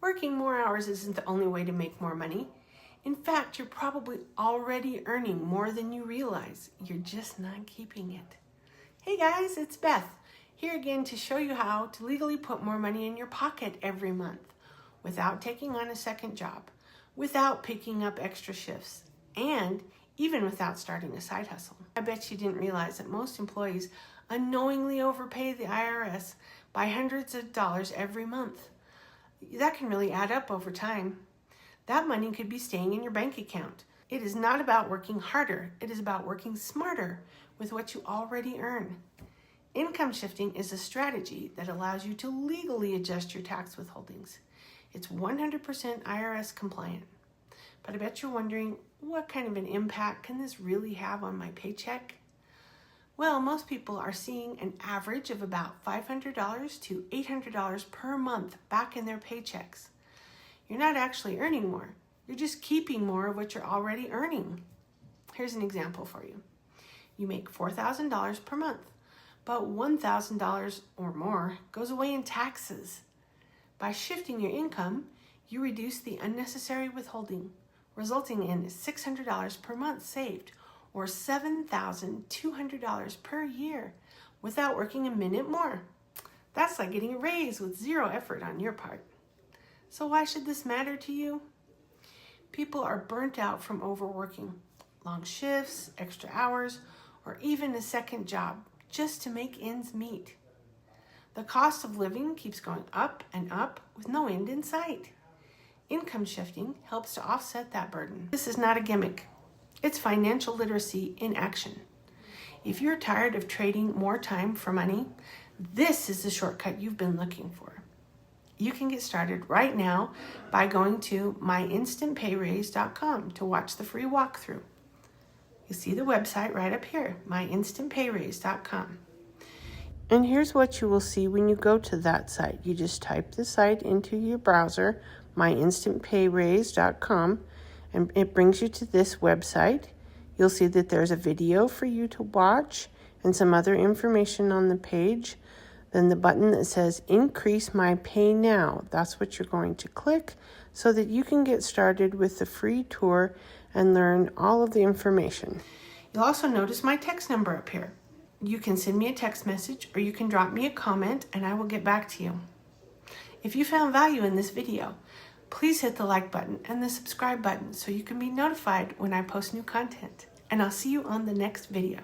Working more hours isn't the only way to make more money. In fact, you're probably already earning more than you realize. You're just not keeping it. Hey guys, it's Beth, here again to show you how to legally put more money in your pocket every month without taking on a second job, without picking up extra shifts, and even without starting a side hustle. I bet you didn't realize that most employees unknowingly overpay the IRS by hundreds of dollars every month. That can really add up over time. That money could be staying in your bank account. It is not about working harder. It is about working smarter with what you already earn. Income shifting is a strategy that allows you to legally adjust your tax withholdings. It's 100% IRS compliant. But I bet you're wondering, what kind of an impact can this really have on my paycheck? Well, most people are seeing an average of about $500 to $800 per month back in their paychecks. You're not actually earning more. You're just keeping more of what you're already earning. Here's an example for you. You make $4,000 per month, but $1,000 or more goes away in taxes. By shifting your income, you reduce the unnecessary withholding, resulting in $600 per month saved, or $7,200 per year without working a minute more. That's like getting a raise with zero effort on your part. So why should this matter to you? People are burnt out from overworking, long shifts, extra hours, or even a second job just to make ends meet. The cost of living keeps going up and up with no end in sight. Income shifting helps to offset that burden. This is not a gimmick. It's financial literacy in action. If you're tired of trading more time for money, this is the shortcut you've been looking for. You can get started right now by going to myinstantpayraise.com to watch the free walkthrough. You see the website right up here, myinstantpayraise.com. And here's what you will see when you go to that site. You just type the site into your browser, myinstantpayraise.com, and it brings you to this website. You'll see that there's a video for you to watch and some other information on the page. Then the button that says Increase My Pay Now, that's what you're going to click so that you can get started with the free tour and learn all of the information. You'll also notice my text number up here. You can send me a text message or you can drop me a comment and I will get back to you. If you found value in this video, please hit the like button and the subscribe button so you can be notified when I post new content. And I'll see you on the next video.